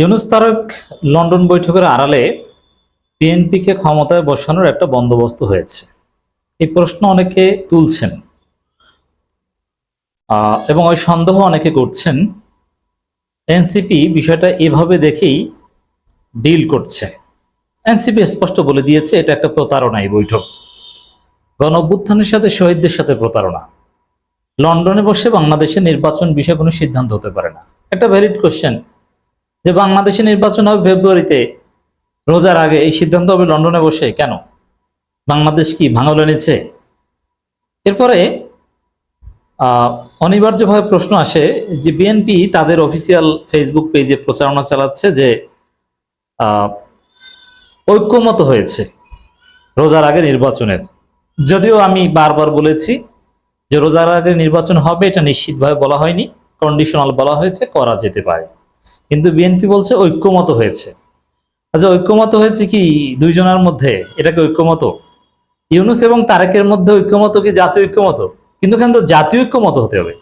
Yunus Tarique London বৈঠকের আড়ালে বিএনপিকে ক্ষমতায় বসানোর একটা বন্দোবস্ত হয়েছে, এই প্রশ্ন অনেকে তুলছেন এবং ওই সন্দেহ অনেকে করছেন। এনসিপি বিষয়টা এভাবে দেখেই ডিল করছে। এনসিপি স্পষ্ট বলে দিয়েছে এটা একটা প্রতারণা। এই বৈঠক গণ অভ্যুত্থানের সাথে শহীদদের সাথে প্রতারণা। লন্ডনে বসে বাংলাদেশের নির্বাচন বিষয়ে কোনো সিদ্ধান্ত হতে পারে না। একটা ভ্যালিড কোশ্চেন যে বাংলাদেশে নির্বাচন হবে ফেব্রুয়ারিতে, রোজার আগে, এই সিদ্ধান্ত হবে লন্ডনে বসে কেন? বাংলাদেশ কি ভাঙলে নিচ্ছে? এরপরে অনিবার্যভাবে প্রশ্ন আসে যে বিএনপি তাদের অফিসিয়াল ফেসবুক পেজে প্রচারণা চালাচ্ছে যে ঐক্যমত হয়েছে রোজার আগে নির্বাচনের। যদিও আমি বারবার বলেছি যে রোজার আগে নির্বাচন হবে এটা নিশ্চিতভাবে বলা হয়নি, কন্ডিশনাল বলা হয়েছে, করা যেতে পারে। কিন্তু বিএনপি বলছে ঐক্যমত হয়েছে। আচ্ছা, ঐক্যমত হয়েছে কি দুইজনের মধ্যে? এটাকে ঐক্যমত? ইউনূস এবং তারেকের মধ্যে ঐক্যমত কি জাতীয় ঐক্যমত? কিন্তু কেন তো জাতীয় ঐক্যমত হতে হবে?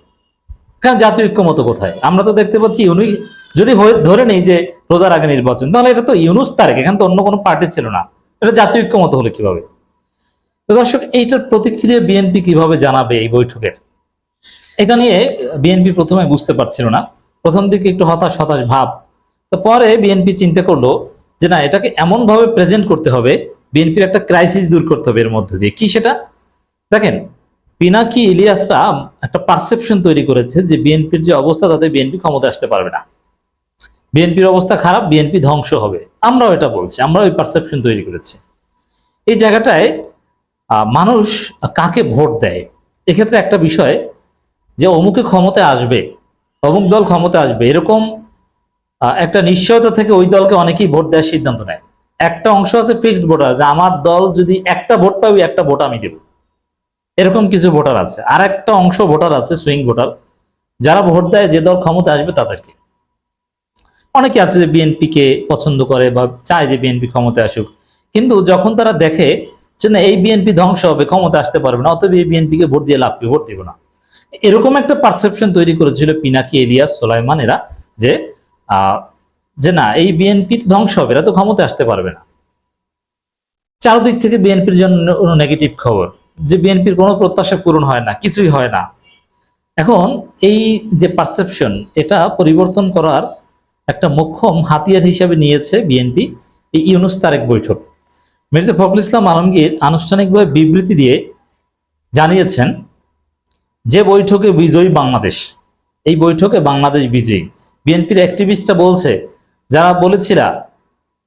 কারণ জাতীয় ঐক্যমত কোথায়? আমরা তো দেখতে পাচ্ছি ইউনূস, যদি ধরে নেই যে রোজার আগে নির্বাচন, তাহলে এটা তো ইউনূস তারেক, এখানে তো অন্য কোনো পার্টি ছিল না। এটা জাতীয় ঐক্যমত হলে কিভাবে? তো দর্শক, এইটার প্রতিক্রিয়া বিএনপি কিভাবে জানাবে এই বৈঠকের, এটা নিয়ে বিএনপি প্রথমে বুঝতে পারছিল না। প্রথম দিকে একটু হতাশ হতাশ ভাব। তো পরে বিএনপি চিন্তা করলো যে না, এটাকে এমন ভাবে প্রেজেন্ট করতে হবে, বিএনপির একটা ক্রাইসিস দূর করতে হবে এর মধ্যে দিয়ে। কি সেটা? দেখেন, পিনাকি ইলিয়াসরা একটা পারসেপশন তৈরি করেছে যে বিএনপির যে অবস্থা তাতে বিএনপি ক্ষমতা আসতে পারবে না, বিএনপির অবস্থা খারাপ, বিএনপি ধ্বংস হবে। আমরাও এটা বলছি, আমরা ওই পারসেপশন তৈরি করেছি। এই জায়গাটায় মানুষ কাকে ভোট দেয়, এক্ষেত্রে একটা বিষয় যে অমুকে ক্ষমতায় আসবে, অমুক দল ক্ষমতায় আসবে, এরকম একটা নিশ্চয়তা থেকে ওই দলকে অনেকেই ভোট দেওয়ার সিদ্ধান্ত নেয়। একটা অংশ আছে ফিক্সড ভোটার, যে আমার দল যদি একটা ভোট পায় ওই একটা ভোট আমি দেব, এরকম কিছু ভোটার আছে। আর একটা অংশ ভোটার আছে সুইং ভোটার, যারা ভোট দেয় যে দল ক্ষমতা আসবে তাদেরকে। অনেকে আছে যে বিএনপি কে পছন্দ করে বা চায় যে বিএনপি ক্ষমতায় আসুক, কিন্তু যখন তারা দেখে যে না এই বিএনপি ধ্বংস হবে, ক্ষমতা আসতে পারবে না, অতএব এই বিএনপি কে ভোট দিয়ে লাভ কি, ভোট দিব না। এরকম একটা পারসেপশন তৈরি করেছিল পিনাকি, ইলিয়াস, সোলাইমান এরা, যে যে না এই বিএনপি তো ধ্বংস হবে, এরা তো ক্ষমতা আসতে পারবে না। চারদিক থেকে বিএনপির জন্য নেগেটিভ খবর, যে বিএনপির কোনো প্রত্যাশা পূরণ হয় না, কিছুই হয় না। এখন এই যে পারসেপশন, এটা পরিবর্তন করার একটা মোক্ষম হাতিয়ার হিসেবে নিয়েছে বিএনপি এই ইউনূস তারেক বৈঠক। মির্জা ফখরুল ইসলাম আলমগীর আনুষ্ঠানিকভাবে বিবৃতি দিয়ে জানিয়েছেন যে বৈঠকে বিজয়ী বাংলাদেশ, এই বৈঠকে বাংলাদেশ বিজয়ী। বিএনপির অ্যাক্টিভিস্টরা বলছে, যারা বলেছিলা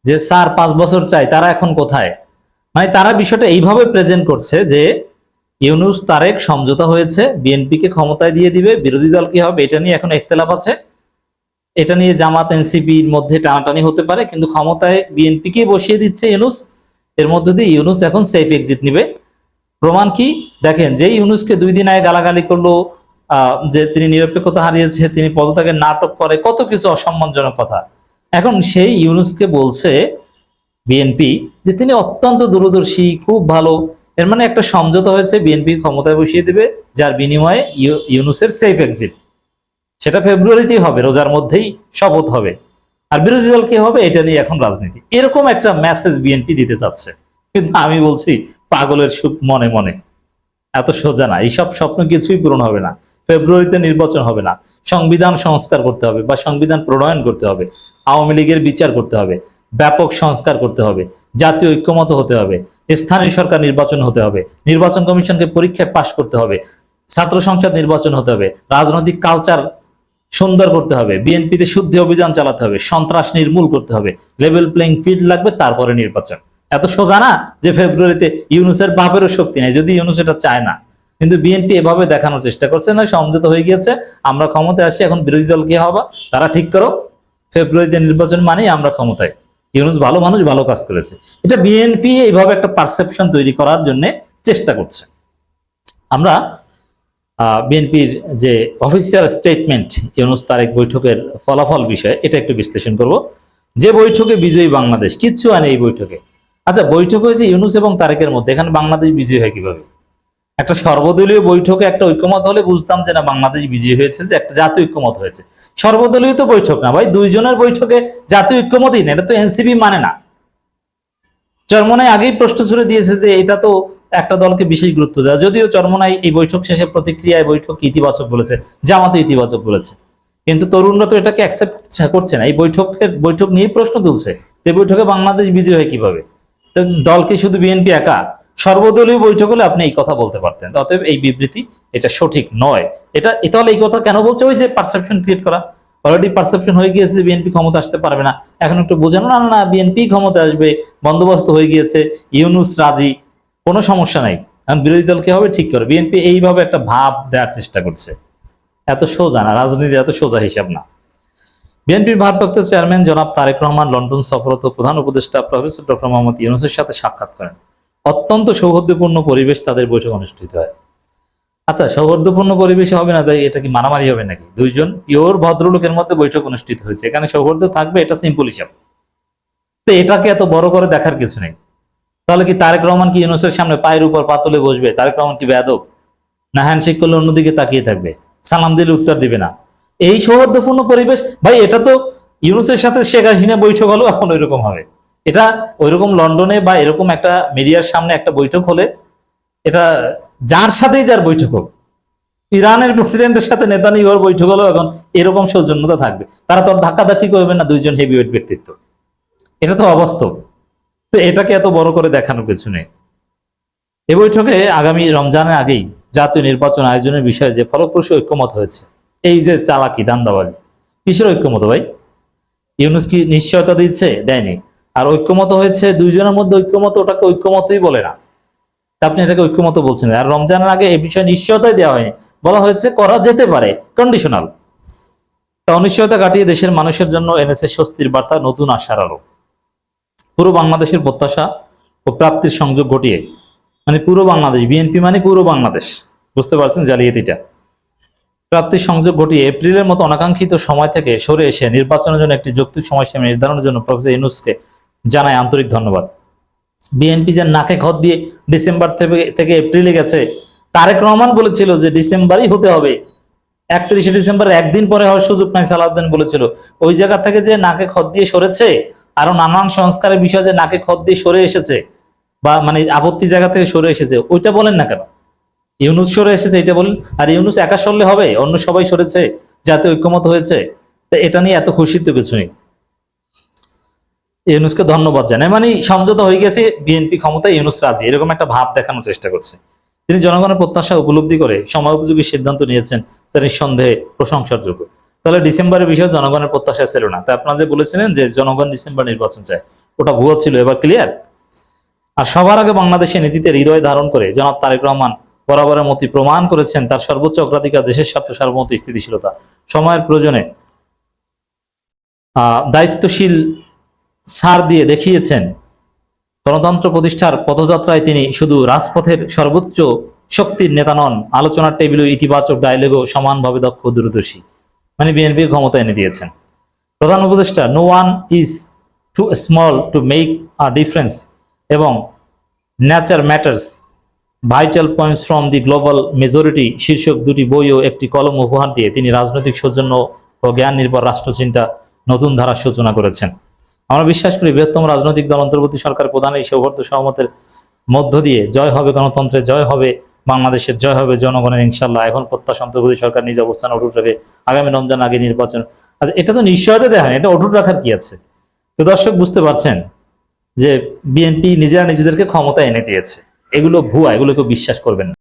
যে স্যার 5 বছর চাই, তারা এখন কোথায়? মানে তারা বিষয়টা এইভাবে প্রেজেন্ট করছে যে ইউনূস তারেক সমঝোতা হয়েছে, বিএনপিকে ক্ষমতায় দিয়ে দিবে, বিরোধী দল কি হবে এটা নিয়ে এখন ইখতিলাফ আছে, এটা নিয়ে জামাত এনসিপির মধ্যে টানাটানি হতে পারে, কিন্তু ক্ষমতায় বিএনপিকে বসিয়ে দিচ্ছে ইউনূস। এর মধ্যে দিয়ে ইউনূস এখন সেফ এক্সিট নিবে। প্রমাণ কি? দেখেন, যে ইউনূসকে 2 দিন আগে গালাগালি করলো যে তিনি নিরপেক্ষতা হারিয়েছে, তিনি পদত্যাগের নাটক করে, কত কিছু অসম্মানজনক কথা, এখন সেই ইউনূসকে বলছে বিএনপি যে তিনি অত্যন্ত দূরদর্শী, খুব ভালো। এর মানে একটা সমঝোতা হয়েছে, বিএনপি ক্ষমতায় বসিয়ে দিবে, যার বিনিময়ে ইউনূসের সেফ এক্সিট। সেটা ফেব্রুয়ারিতেই হবে, রোজার মধ্যেই শপথ হবে। আর বিরোধী দল কি হবে এটা নিয়ে এখন রাজনীতি। এরকম একটা মেসেজ বিএনপি দিতে চাচ্ছে। কিন্তু আমি বলছি, পাগলের সুখ মনে মনে, এত সোজা না। এইসব স্বপ্ন কিছুই পূরণ হবে না। ফেব্রুয়ারিতে নির্বাচন হবে না। সংবিধান সংস্কার করতে হবে বা সংবিধান প্রণয়ন করতে হবে, আওয়ামী লীগের বিচার করতে হবে, ব্যাপক সংস্কার করতে হবে, জাতীয় ঐক্যমত হতে হবে, স্থানীয় সরকার নির্বাচন হতে হবে, নির্বাচন কমিশনকে পরীক্ষায় পাশ করতে হবে, ছাত্র সংসদ নির্বাচন হতে হবে, রাজনৈতিক কালচার সুন্দর করতে হবে, বিএনপিতে শুদ্ধি অভিযান চালাতে হবে, সন্ত্রাস নির্মূল করতে হবে, লেভেল প্লেইং ফিল্ড লাগবে, তারপরে নির্বাচন। এত সোজা না যে ফেব্রুয়ারিতে। ইউনূসের বাপেরও শক্তি নেই, যদি ইউনূস এটা চায় না। কিন্তু বিএনপি এভাবে দেখানোর চেষ্টা করছে, না সমঝোতা হয়ে গিয়েছে, আমরা ক্ষমতায় আসি, এখন বিরোধী দল কি হবে তারা ঠিক করো, ফেব্রুয়ারিতে নির্বাচন মানেই আমরা ক্ষমতায়। ইউনূস ভালো মানুষ, ভালো কাজ করেছে। এটা বিএনপি এইভাবে একটা পারসেপশন তৈরি করার জন্য চেষ্টা করছে। আমরা বিএনপির যে অফিসিয়াল স্টেটমেন্ট ইউনূস তারেক বৈঠকের ফলাফল বিষয়ে এটা একটু বিশ্লেষণ করব। যে বৈঠকে বিজয়ী বাংলাদেশ, কিচ্ছু আনে এই বৈঠকে। আচ্ছা, বৈঠক হয়েছে ইউনূস এবং তারেকের মধ্যে, এখানে বাংলাদেশ বিজয়ী হয় কিভাবে? একটা সর্বদলীয় বৈঠকে একটা ঐক্যমত হলে বুঝতাম যে না বাংলাদেশ বিজয়ী হয়েছে, যে একটা জাতীয় ঐক্যমত হয়েছে। সর্বদলীয় তো বৈঠক না ভাই, দুইজনের বৈঠকে জাতীয় ঐক্যমতই না, এটা তো এনসিপি মানে না। চরমোনাই আগেই প্রশ্ন ছুড়ে দিয়েছে যে এটা তো একটা দলকে বিশেষ গুরুত্ব দেওয়া, যদিও চরমোনাই এই বৈঠক শেষে প্রতিক্রিয়ায় বৈঠক ইতিবাচক বলেছে, জামাতও ইতিবাচক বলেছে, কিন্তু তরুণরা তো এটাকে অ্যাকসেপ্ট করছে না। এই বৈঠক নিয়ে প্রশ্ন তুলছে, এই বৈঠকে বাংলাদেশ বিজয় হয় কিভাবে? তো দলকে শুধু বিএনপি একা? সর্বদলীয় বৈঠক হলে আপনি এই কথা বলতে পারতেন। অতএব এই বিবৃতি এটা সঠিক নয়। এটা তাহলে এই কথা কেন বলছে? ওই যে পারসেপশন ক্রিয়েট করা, অলরেডি পারসেপশন হয়ে গিয়েছে যে বিএনপি ক্ষমতা আসতে পারবে না, এখন একটু বোঝানো না না বিএনপি ক্ষমতা আসবে, বন্দোবস্ত হয়ে গিয়েছে, ইউনুস রাজি, কোনো সমস্যা নাই, এখন বিরোধী দল কি হবে ঠিক করে। বিএনপি এইভাবে একটা ভাব দেওয়ার চেষ্টা করছে। এত সোজা না, রাজনীতি এত সোজা হিসাব না। বিএনপির ভারপ্রাপ্ত চেয়ারম্যান জনাব তারেক রহমান লন্ডন সফররত প্রধান উপদেষ্টা প্রফেসর ডক্টর মোহাম্মদ ইউনূসের সাথে সাক্ষাৎ করেন। অত্যন্ত সৌহার্দ্যপূর্ণ পরিবেশ তাদের বৈঠক অনুষ্ঠিত হয়। আচ্ছা, সৌহার্দ্যপূর্ণ পরিবেশে হবে না তাই এটা কি মারামারি হবে নাকি? দুইজন পিওর ভদ্রলোকের মধ্যে বৈঠক অনুষ্ঠিত হয়েছে, এখানে সৌহার্দ্য থাকবে, এটা সিম্পল হিসাব। তো এটাকে এত বড় করে দেখার কিছু নেই। তাহলে কি তারেক রহমান কি ইউনূসের সামনে পায়ের উপর পাতলে বসবে? তারেক রহমান কি বেয়াদব? না হ্যান্ডশেক করলে অন্যদিকে তাকিয়ে থাকবে, সালাম দিলে উত্তর দিবে না? এই সৌহার্দ্যপূর্ণ পরিবেশ ভাই, এটা তো ইউনূসের সাথে শেখ হাসিনা বৈঠক হলো, এখন ওইরকম হবে। এটা ওইরকম লন্ডনে বা এরকম একটা মিডিয়ার সামনে একটা বৈঠক হলে, এটা যার সাথেই যার বৈঠক হোক, ইরানের প্রেসিডেন্টের সাথে নেতানিয়াহুর বৈঠক হলো, এখন এরকম সৌজন্যতা থাকবে। তারা তো ধাক্কাধাক্কি করবে না, দুইজন হেভিওয়েট ব্যক্তিত্ব, এটা তো অবাস্তব। তো এটাকে এত বড় করে দেখানোর কিছু নেই। এ বৈঠকে আগামী রমজানের আগেই জাতীয় নির্বাচন আয়োজনের বিষয়ে যে ফলপ্রসূ ঐক্যমত হয়েছে, এই যে চালাকি দান্দাবাজি, কিসের ঐক্যমত ভাই? ইউনূস কি নিশ্চয়তা দিচ্ছে? দেয়নি। আর ঐক্যমত হয়েছে দুইজনের মধ্যে ঐক্যমত, ওটাকে ঐক্যমতই বলে না। তা আপনি এটাকে ঐক্যমত বলছেন। আর রমজানের আগে এই বিষয়ে নিশ্চয়তাই দেওয়া হয়নি, বলা হয়েছে করা যেতে পারে, কন্ডিশনাল। তা অনিশ্চয়তা কাটিয়ে দেশের মানুষের জন্য এনেছে স্বস্তির বার্তা, নতুন আশার আলো। পুরো বাংলাদেশের প্রত্যাশা ও প্রাপ্তির সংযোগ ঘটিয়ে, মানে পুরো বাংলাদেশ, বিএনপি মানে পুরো বাংলাদেশ, বুঝতে পারছেন জালিয়াতিটা। প্রাপ্তির সংযোগ ঘটিয়ে এপ্রিলের মতো অনাকাঙ্ক্ষিত সময় থেকে সরে এসে নির্বাচনের জন্য একটি যৌক্তিক সময়সীমা নির্ধারণের জন্য প্রফেসর ইউনূসকে জানায় আন্তরিক ধন্যবাদ। বিএনপি যে নাকে খত দিয়ে ডিসেম্বর থেকে এপ্রিলে গেছে, তারেক রহমান বলেছিল যে ডিসেম্বরই হতে হবে, 31শে ডিসেম্বর একদিন পরে হওয়ার সুযোগ নাই, সালাউদ্দিন বলেছিল। ওই জায়গা থেকে যে নাকে খত দিয়ে সরেছে, আরো নানান সংস্কারের বিষয় যে নাকে খত দিয়ে সরে এসেছে, বা মানে আপত্তি জায়গা থেকে সরে এসেছে, ওইটা বলেন না কেন? ইউনূস সরে এসেছে এটা বলেন। আর ইউনূস একা সরলে হবে? অন্য সবাই সরেছে, জাতীয় ঐক্যমত হয়েছে, তো এটা নিয়ে এত খুশির তো কিছু নেই। ইউনূসকে ধন্যবাদ জানায়, মানে সমঝোতা হয়ে গেছে, বিএনপি ক্ষমতায়, ইউনূস রাজি, এরকম একটা ভাব দেখানোর চেষ্টা করছে। তিনি জনগণের প্রত্যাশা উপলব্ধি করে সময় উপযোগী সিদ্ধান্ত নিয়েছেন, তা নিঃসন্দেহে প্রশংসার যোগ্য। তাহলে ডিসেম্বরের বিষয়ে জনগণের প্রত্যাশা ছিল না, তাই আপনারা যে বলেছিলেন যে জনগণ ডিসেম্বর নির্বাচন চায়, ওটা ভুয়া ছিল, এবার ক্লিয়ার। আর সবার আগে বাংলাদেশের নীতিতে হৃদয় ধারণ করে জনাব তারেক রহমান বরাবরের মতই প্রমাণ করেছেন তার সর্বোচ্চ অগ্রাধিকার দেশের স্বার্থ, সার্বভৌমত্ব, স্থিতিশীলতা। সময়ের প্রয়োজনে দায়িত্বশীল ছাড় দিয়ে দেখিয়েছেন গণতন্ত্র প্রতিষ্ঠার পথযাত্রায় তিনি শুধু রাজপথের সর্বোচ্চ শক্তির নেতা নন, আলোচনার টেবিলেও ইতিবাচক ডায়লগও সমানভাবে দক্ষ ও দূরদর্শী, মানে বিএনপির ক্ষমতা এনে দিয়েছেন। প্রধান উপদেষ্টা no one is too small to make a difference এবং nature matters, vital points from the global majority শীর্ষক দুটি বই ও একটি কলম উপহার দিয়ে তিনি রাজনৈতিক সৌজন্য ও জ্ঞান নির্ভর রাষ্ট্রচিন্তা নতুন ধারার সূচনা করেছেন। আমরা বিশ্বাস করি বৃহত্তম রাজনৈতিক দল অন্তর্বর্তী সরকার প্রধান এই সৌহার্দ্য সহমতের মধ্য দিয়ে জয় হবে গণতন্ত্রের, জয় হবে বাংলাদেশের, জয় হবে জনগণের, ইনশাল্লাহ। এখন প্রত্যাশা অন্তর্বর্তী সরকার নিজ অবস্থান অটুট রাখে, আগামী রমজান আগে নির্বাচন। আচ্ছা, এটা তো নিশ্চয়তা দেওয়া হয়, এটা অটুট রাখার কি আছে? তো দর্শক বুঝতে পারছেন যে বিএনপি নিজেরা নিজেদেরকে ক্ষমতা এনে দিয়েছে, এগুলো ভুয়া, এগুলোকে বিশ্বাস করবেন না।